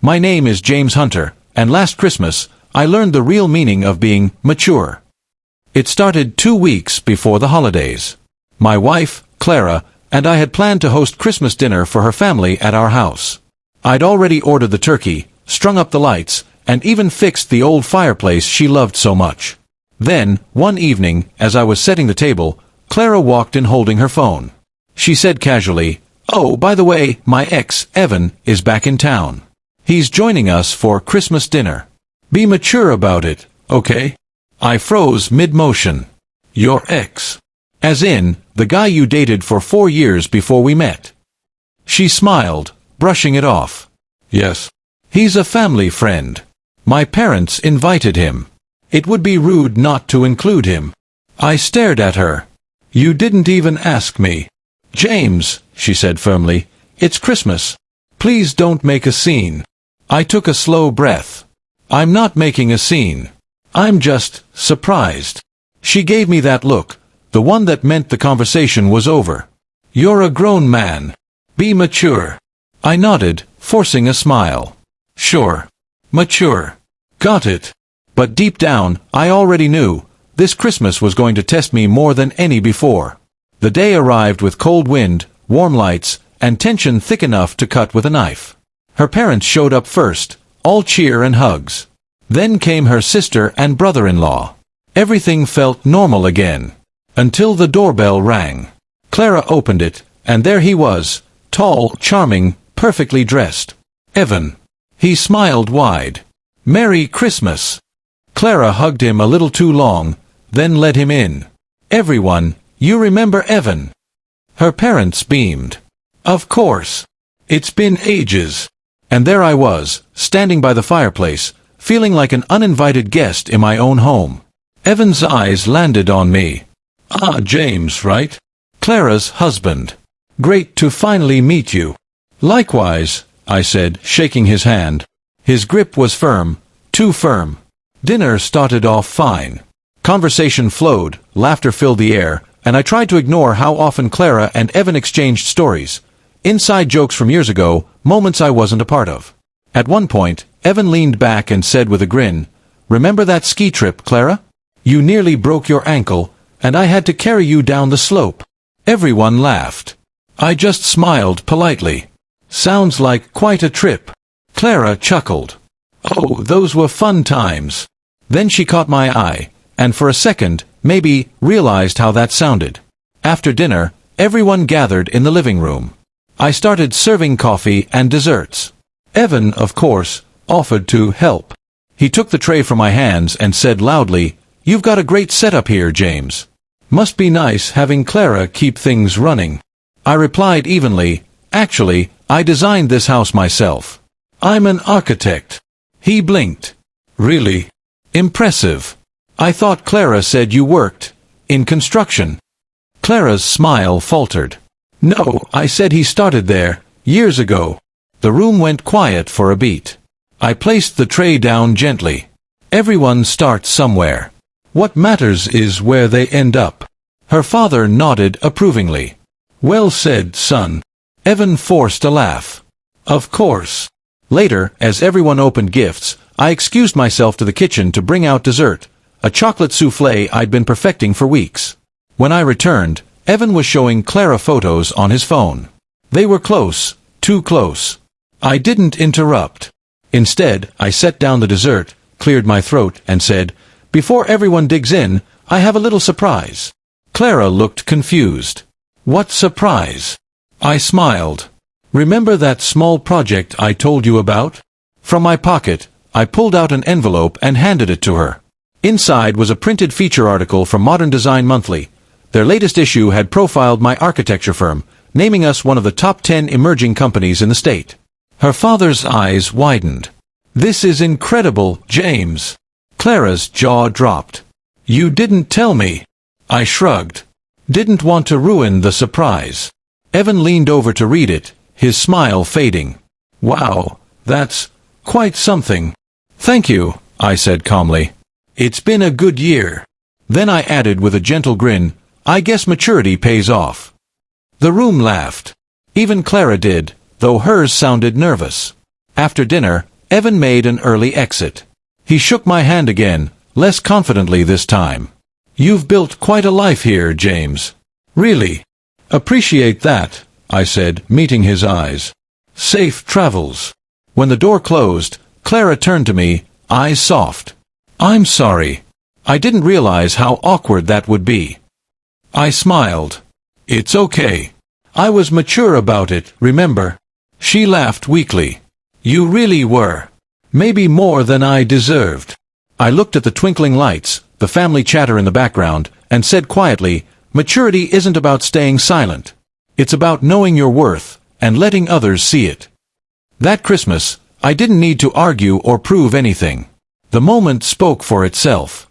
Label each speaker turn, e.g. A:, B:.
A: My name is James Hunter, and last Christmas, I learned the real meaning of being mature. It started 2 weeks before the holidays. My wife, Clara, and I had planned to host Christmas dinner for her family at our house. I'd already ordered the turkey, strung up the lights, and even fixed the old fireplace she loved so much. Then, one evening, as I was setting the table, Clara walked in holding her phone. She said casually, "Oh, by the way, my ex, Evan, is back in town. He's joining us for Christmas dinner. Be mature about it, okay?" I froze mid-motion. "Your ex? As in, the guy you dated for 4 years before we met?" She smiled, brushing it off. "Yes. He's a family friend. My parents invited him. It would be rude not to include him." I stared at her. "You didn't even ask me." "James," she said firmly, "it's Christmas. Please don't make a scene." I took a slow breath. "I'm not making a scene. I'm just surprised." She gave me that look, the one that meant the conversation was over. "You're a grown man. Be mature." I nodded, forcing a smile. "Sure. Mature. Got it." But deep down, I already knew, this Christmas was going to test me more than any before. The day arrived with cold wind, warm lights, and tension thick enough to cut with a knife. Her parents showed up first, all cheer and hugs. Then came her sister and brother-in-law. Everything felt normal again. Until the doorbell rang. Clara opened it, and there he was, tall, charming, perfectly dressed. Evan. He smiled wide. "Merry Christmas." Clara hugged him a little too long, then led him in. "Everyone, you remember Evan?" Her parents beamed. "Of course. It's been ages." And there I was, standing by the fireplace, feeling like an uninvited guest in my own home. Evan's eyes landed on me. "Ah, James, right? Clara's husband. Great to finally meet you." "Likewise," I said, shaking his hand. His grip was firm, too firm. Dinner started off fine. Conversation flowed, laughter filled the air, and I tried to ignore how often Clara and Evan exchanged stories. Inside jokes from years ago, moments I wasn't a part of. At one point, Evan leaned back and said with a grin, "Remember that ski trip, Clara? You nearly broke your ankle, and I had to carry you down the slope." Everyone laughed. I just smiled politely. "Sounds like quite a trip." Clara chuckled. "Oh, those were fun times." Then she caught my eye, and for a second, maybe, realized how that sounded. After dinner, everyone gathered in the living room. I started serving coffee and desserts. Evan, of course, offered to help. He took the tray from my hands and said loudly, "You've got a great setup here, James. Must be nice having Clara keep things running." I replied evenly, "Actually, I designed this house myself. I'm an architect." He blinked. "Really? Impressive. I thought Clara said you worked in construction." Clara's smile faltered. "No, I said he started there, years ago." The room went quiet for a beat. I placed the tray down gently. Everyone starts somewhere. What matters is where they end up. Her father nodded approvingly. "Well said, son." Evan forced a laugh. "Of course." Later, as everyone opened gifts, I excused myself to the kitchen to bring out dessert, a chocolate soufflé I'd been perfecting for weeks. When I returned, Evan was showing Clara photos on his phone. They were close, too close. I didn't interrupt. Instead, I set down the dessert, cleared my throat, and said, "Before everyone digs in, I have a little surprise." Clara looked confused. "What surprise?" I smiled. "Remember that small project I told you about?" From my pocket, I pulled out an envelope and handed it to her. Inside was a printed feature article from Modern Design Monthly. Their latest issue had profiled my architecture firm, naming us one of the top 10 emerging companies in the state. Her father's eyes widened. "This is incredible, James." Clara's jaw dropped. "You didn't tell me." I shrugged. Didn't want to ruin the surprise. Evan leaned over to read it, his smile fading. "Wow, that's quite something." "Thank you," I said calmly. "It's been a good year." Then I added with a gentle grin, "I guess maturity pays off." The room laughed. Even Clara did, though hers sounded nervous. After dinner, Evan made an early exit. He shook my hand again, less confidently this time. "You've built quite a life here, James." "Really? Appreciate that," I said, meeting his eyes. "Safe travels." When the door closed, Clara turned to me, eyes soft. "I'm sorry. I didn't realize how awkward that would be." I smiled. "It's okay. I was mature about it, remember?" She laughed weakly. "You really were. Maybe more than I deserved." I looked at the twinkling lights, the family chatter in the background, and said quietly, "Maturity isn't about staying silent. It's about knowing your worth, and letting others see it." That Christmas, I didn't need to argue or prove anything. The moment spoke for itself.